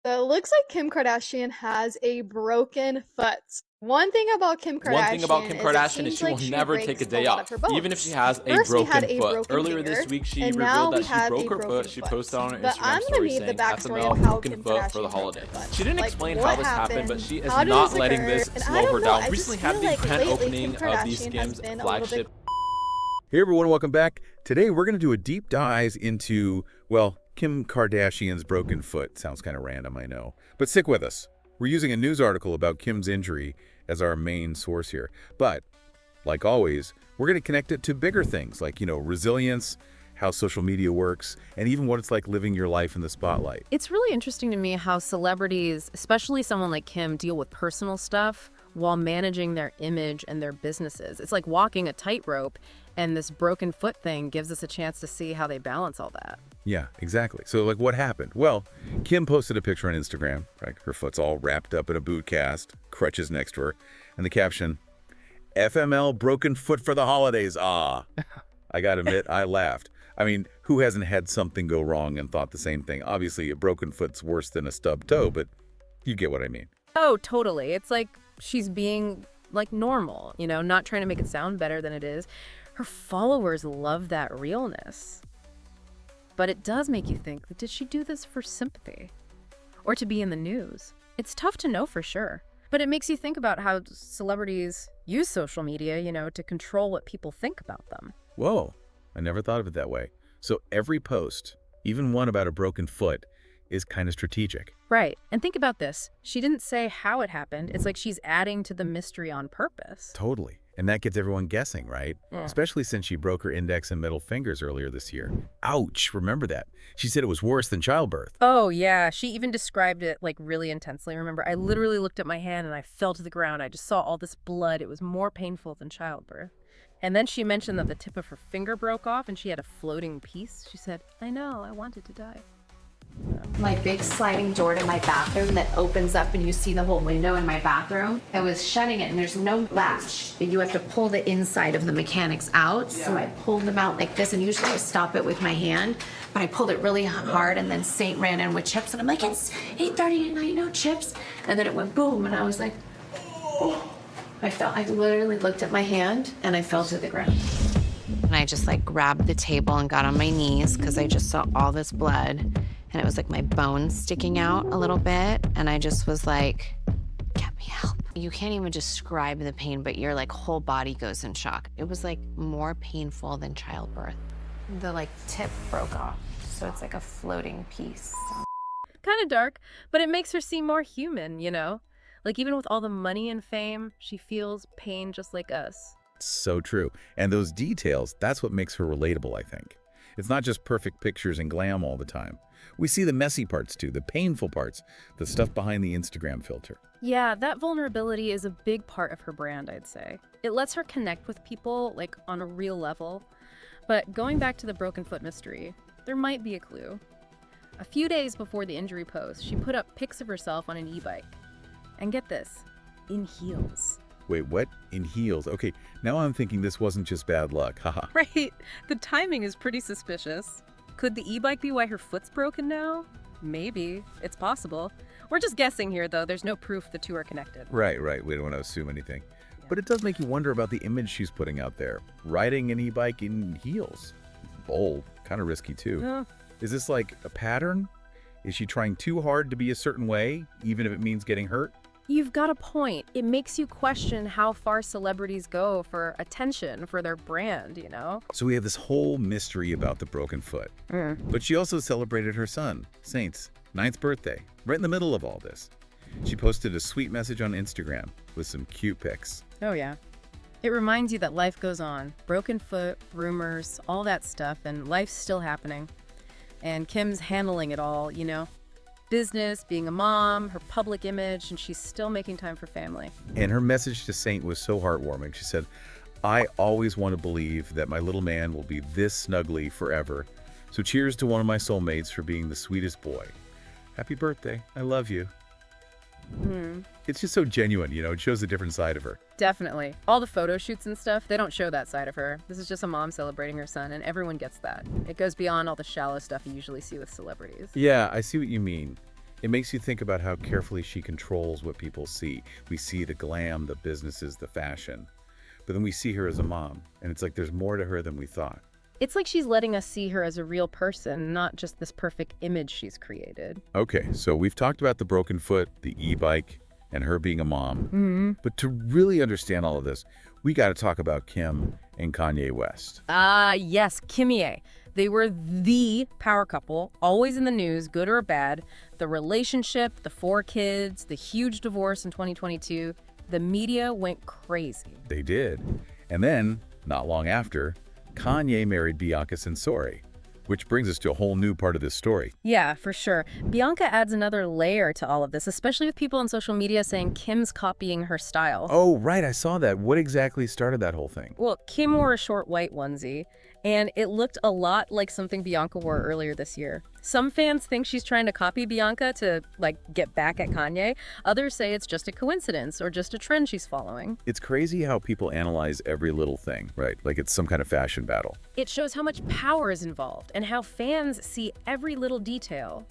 So it looks like Kim Kardashian has a broken foot. One thing about Kim One thing about Kardashian Kim is it Kardashian is seems she like will she never take breaks a a day lot of off, her even if bones. she has a First, we had broken a foot. broken Earlier finger, this week, she and now revealed we that she have a broke her broken foot. She foot. posted on her But I'm Instagram gonna story read the saying backstory FML of how broken Kim foot for the Kardashian broke her holidays. foot. She didn't Like, explain what how this happened, but happened? she is How did not this letting occur? this And I slow her don't know. down. I Recently just had feel the like grand lately Kim opening of the Kardashian has Skims been a little bit. flagship. Hey everyone, welcome back. Today we're going to do a deep dive into, well, Kim Kardashian's broken foot. Sounds kind of random, I know. But stick with us. We're using a news article about Kim's injury as our main source here. But, like always, we're going to connect it to bigger things like, resilience, how social media works, and even what it's like living your life in the spotlight. It's really interesting to me how celebrities, especially someone like Kim, deal with personal stuff while managing their image and their businesses. It's like walking a tightrope, and this broken foot thing gives us a chance to see how they balance all that. Yeah, exactly. So, like, what happened? Well, Kim posted a picture on Instagram, right? Her foot's all wrapped up in a boot cast, crutches next to her, and the caption, FML broken foot for the holidays, ah. I gotta admit, I laughed. I mean, who hasn't had something go wrong and thought the same thing? Obviously, a broken foot's worse than a stubbed toe, but you get what I mean. Oh, totally. It's like she's being like normal, not trying to make it sound better than it is. Her followers love that realness. But it does make you think, did she do this for sympathy or to be in the news? It's tough to know for sure. But it makes you think about how celebrities use social media, to control what people think about them. Whoa, I never thought of it that way. So every post, even one about a broken foot, is kind of strategic. Right. And think about this. She didn't say how it happened. It's like she's adding to the mystery on purpose. Totally. And that gets everyone guessing, right? Yeah. Especially since she broke her index and middle fingers earlier this year. Ouch, remember that. She said it was worse than childbirth. Oh, yeah. She even described it like really intensely. Remember, I literally looked at my hand and I fell to the ground. I just saw all this blood. It was more painful than childbirth. And then she mentioned that the tip of her finger broke off and she had a floating piece. She said, I know, I wanted to die. My big sliding door to my bathroom that opens up and you see the whole window in my bathroom. I was shutting it and there's no latch. You have to pull the inside of the mechanics out. So I pulled them out like this, and usually I stop it with my hand, but I pulled it really hard, and then Saint ran in with chips and I'm like, it's 8:30 at night, no chips. And then it went boom and I was like, oh. I literally looked at my hand and I fell to the ground. And I just like grabbed the table and got on my knees because I just saw all this blood. And it was like my bones sticking out a little bit. And I just was like, get me help. You can't even describe the pain, but your like whole body goes in shock. It was like more painful than childbirth. The like tip broke off. So it's like a floating piece. Kind of dark, but it makes her seem more human, Like even with all the money and fame, she feels pain just like us. So true. And those details, that's what makes her relatable, I think. It's not just perfect pictures and glam all the time. We see the messy parts too, the painful parts, the stuff behind the Instagram filter. Yeah, that vulnerability is a big part of her brand, I'd say. It lets her connect with people, like, on a real level. But going back to the broken foot mystery, there might be a clue. A few days before the injury post, she put up pics of herself on an e-bike. And get this, in heels. Wait, what? In heels? Okay, now I'm thinking this wasn't just bad luck, haha. Right, the timing is pretty suspicious. Could the e-bike be why her foot's broken now? Maybe, it's possible. We're just guessing here, though. There's no proof the two are connected. Right, we don't want to assume anything. But it does make you wonder about the image she's putting out there. Riding an e-bike in heels. Bold, kind of risky too. Yeah. Is this like a pattern? Is she trying too hard to be a certain way, even if it means getting hurt? You've got a point. It makes you question how far celebrities go for attention for their brand, So we have this whole mystery about the broken foot. But she also celebrated her son, Saint's 9th birthday, right in the middle of all this. She posted a sweet message on Instagram with some cute pics. Oh, yeah. It reminds you that life goes on. Broken foot, rumors, all that stuff, and life's still happening. And Kim's handling it all, business, being a mom, her public image, and she's still making time for family. And her message to Saint was so heartwarming. She said, I always want to believe that my little man will be this snuggly forever. So cheers to one of my soulmates for being the sweetest boy. Happy birthday. I love you. It's just so genuine, it shows a different side of her. Definitely. All the photo shoots and stuff, they don't show that side of her. This is just a mom celebrating her son, and everyone gets that. It goes beyond all the shallow stuff you usually see with celebrities. Yeah, I see what you mean. It makes you think about how carefully she controls what people see. We see the glam, the businesses, the fashion. But then we see her as a mom, and it's like there's more to her than we thought. It's like she's letting us see her as a real person, not just this perfect image she's created. Okay, so we've talked about the broken foot, the e-bike, and her being a mom. But to really understand all of this, we got to talk about Kim and Kanye West. Yes, Kimye. They were the power couple, always in the news, good or bad. The relationship, the 4 kids, the huge divorce in 2022. The media went crazy. They did. And then, not long after, Kanye married Bianca Censori, which brings us to a whole new part of this story. Yeah, for sure. Bianca adds another layer to all of this, especially with people on social media saying Kim's copying her style. Oh, right, I saw that. What exactly started that whole thing? Well, Kim wore a short white onesie, and it looked a lot like something Bianca wore earlier this year. Some fans think she's trying to copy Bianca to, get back at Kanye. Others say it's just a coincidence or just a trend she's following. It's crazy how people analyze every little thing, right? Like it's some kind of fashion battle. It shows how much power is involved and how fans see every little detail.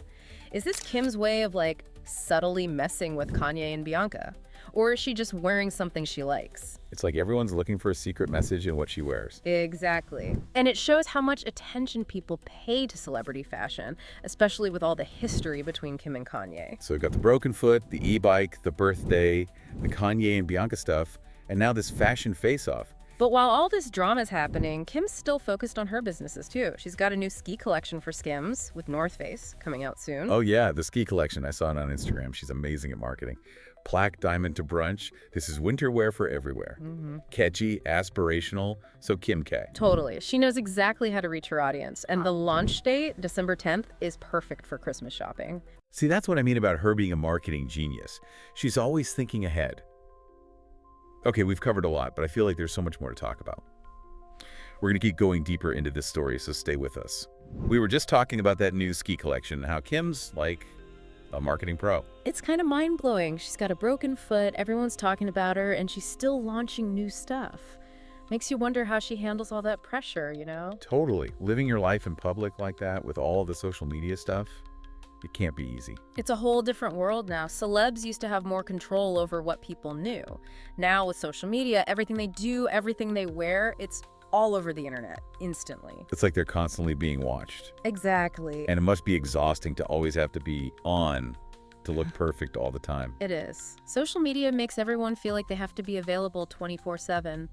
Is this Kim's way of, subtly messing with Kanye and Bianca? Or is she just wearing something she likes? It's like everyone's looking for a secret message in what she wears. Exactly. And it shows how much attention people pay to celebrity fashion, especially with all the history between Kim and Kanye. So we've got the broken foot, the e-bike, the birthday, the Kanye and Bianca stuff, and now this fashion face-off. But while all this drama is happening, Kim's still focused on her businesses too. She's got a new ski collection for Skims with North Face coming out soon. Oh yeah, the ski collection. I saw it on Instagram. She's amazing at marketing. Plaque diamond to brunch. This is winter wear for everywhere. Catchy, aspirational, so Kim K. Totally. She knows exactly how to reach her audience. And the launch date, December 10th, is perfect for Christmas shopping. See, that's what I mean about her being a marketing genius. She's always thinking ahead. Okay, we've covered a lot, but I feel like there's so much more to talk about. We're going to keep going deeper into this story, so stay with us. We were just talking about that new ski collection and how Kim's like a marketing pro. It's kind of mind-blowing. She's got a broken foot, everyone's talking about her, and she's still launching new stuff. Makes you wonder how she handles all that pressure, you know? Totally. Living your life in public like that with all the social media stuff, it can't be easy. It's a whole different world now. Celebs used to have more control over what people knew. Now with social media, everything they do, everything they wear, it's all over the internet, instantly. It's like they're constantly being watched. Exactly. And it must be exhausting to always have to be on to look perfect all the time. It is. Social media makes everyone feel like they have to be available 24/7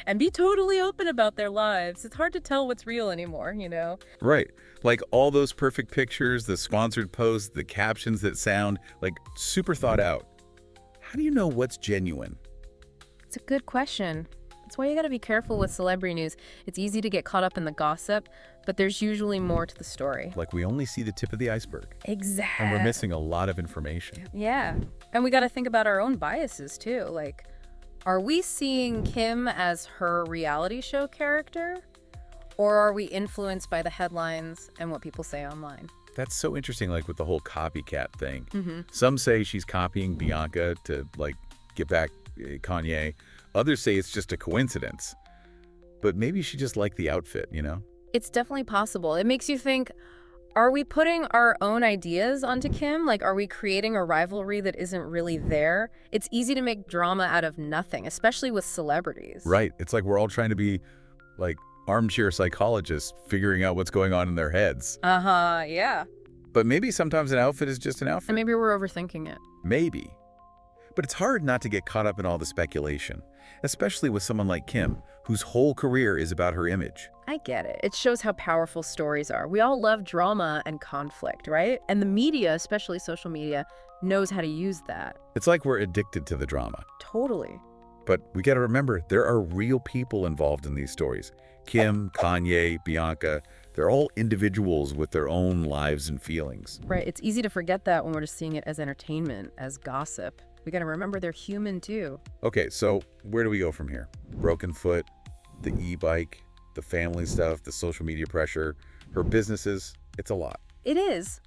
and be totally open about their lives. It's hard to tell what's real anymore, you know? Right. Like all those perfect pictures, the sponsored posts, the captions that sound like super thought out. How do you know what's genuine? It's a good question. That's why you gotta be careful with celebrity news. It's easy to get caught up in the gossip, but there's usually more to the story. Like we only see the tip of the iceberg. Exactly. And we're missing a lot of information. Yeah. And we gotta think about our own biases too. Like, are we seeing Kim as her reality show character? Or are we influenced by the headlines and what people say online? That's so interesting, like with the whole copycat thing. Some say she's copying Bianca to get back Kanye. Others say it's just a coincidence. But maybe she just liked the outfit, you know? It's definitely possible. It makes you think, are we putting our own ideas onto Kim? Like, are we creating a rivalry that isn't really there? It's easy to make drama out of nothing, especially with celebrities. Right. It's like we're all trying to be like armchair psychologists figuring out what's going on in their heads. Yeah. But maybe sometimes an outfit is just an outfit. And maybe we're overthinking it. Maybe. But it's hard not to get caught up in all the speculation, especially with someone like Kim, whose whole career is about her image. I get it. It shows how powerful stories are. We all love drama and conflict, right? And the media, especially social media, knows how to use that. It's like we're addicted to the drama. Totally. But we got to remember, there are real people involved in these stories. Kim, Kanye, Bianca, they're all individuals with their own lives and feelings. Right. It's easy to forget that when we're just seeing it as entertainment, as gossip. We got to remember they're human too. Okay, so where do we go from here? Broken foot, the e-bike, the family stuff, the social media pressure, her businesses, it's a lot. It is.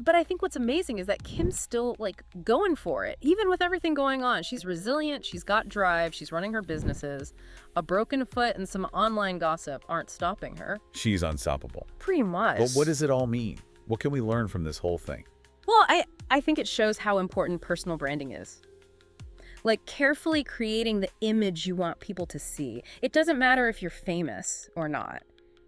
But I think what's amazing is that Kim's still going for it. Even with everything going on, she's resilient, she's got drive, she's running her businesses. A broken foot and some online gossip aren't stopping her. She's unstoppable. Pretty much. But what does it all mean? What can we learn from this whole thing? Well, I think it shows how important personal branding is. Like carefully creating the image you want people to see. It doesn't matter if you're famous or not.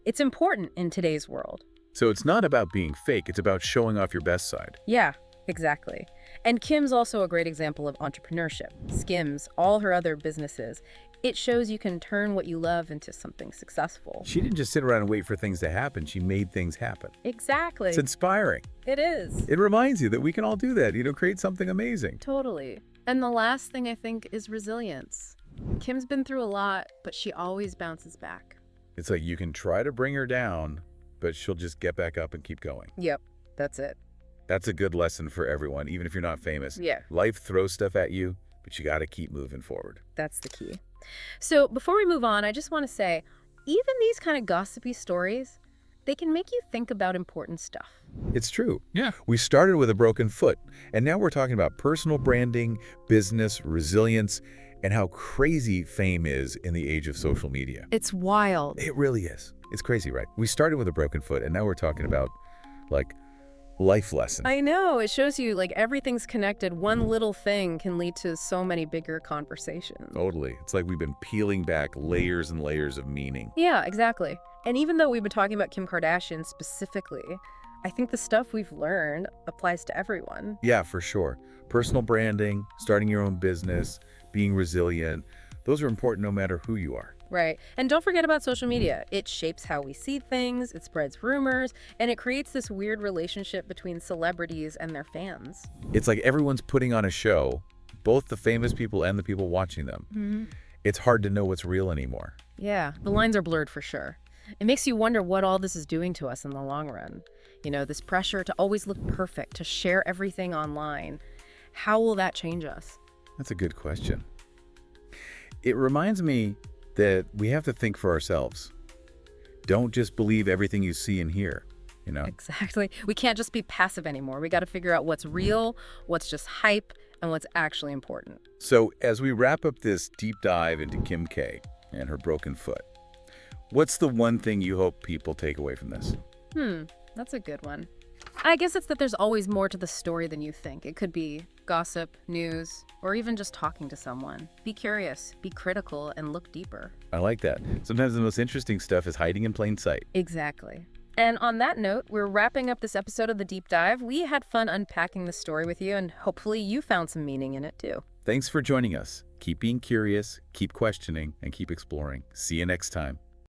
It's important in today's world. So it's not about being fake, it's about showing off your best side. Yeah, exactly. And Kim's also a great example of entrepreneurship. Skims, all her other businesses. It shows you can turn what you love into something successful. She didn't just sit around and wait for things to happen, she made things happen. Exactly. It's inspiring. It is. It reminds you that we can all do that, create something amazing. Totally. And the last thing I think is resilience. Kim's been through a lot, but she always bounces back. It's like you can try to bring her down, but she'll just get back up and keep going. Yep, that's it. That's a good lesson for everyone, even if you're not famous. Yeah. Life throws stuff at you, but you got to keep moving forward. That's the key. So before we move on, I just want to say, even these kind of gossipy stories, they can make you think about important stuff. It's true. Yeah. We started with a broken foot, and now we're talking about personal branding, business, resilience, and how crazy fame is in the age of social media. It's wild. It really is. It's crazy, right? We started with a broken foot, and now we're talking about, like, life lessons. I know. It shows you, like, everything's connected. One little thing can lead to so many bigger conversations. Totally. It's like we've been peeling back layers and layers of meaning. Yeah, exactly. And even though we've been talking about Kim Kardashian specifically, I think the stuff we've learned applies to everyone. Yeah, for sure. Personal branding, starting your own business, being resilient, those are important no matter who you are. Right. And don't forget about social media. It shapes how we see things, it spreads rumors, and it creates this weird relationship between celebrities and their fans. It's like everyone's putting on a show, both the famous people and the people watching them. Mm-hmm. It's hard to know what's real anymore. Yeah, the lines are blurred for sure. It makes you wonder what all this is doing to us in the long run. You know, this pressure to always look perfect, to share everything online. How will that change us? That's a good question. It reminds me that we have to think for ourselves. Don't just believe everything you see and hear, Exactly. We can't just be passive anymore. We got to figure out what's real, what's just hype, and what's actually important. So as we wrap up this deep dive into Kim K and her broken foot, what's the one thing you hope people take away from this? That's a good one. I guess it's that there's always more to the story than you think. It could be gossip, news, or even just talking to someone. Be curious, be critical, and look deeper. I like that. Sometimes the most interesting stuff is hiding in plain sight. Exactly. And on that note, we're wrapping up this episode of The Deep Dive. We had fun unpacking the story with you, and hopefully you found some meaning in it too. Thanks for joining us. Keep being curious, keep questioning, and keep exploring. See you next time.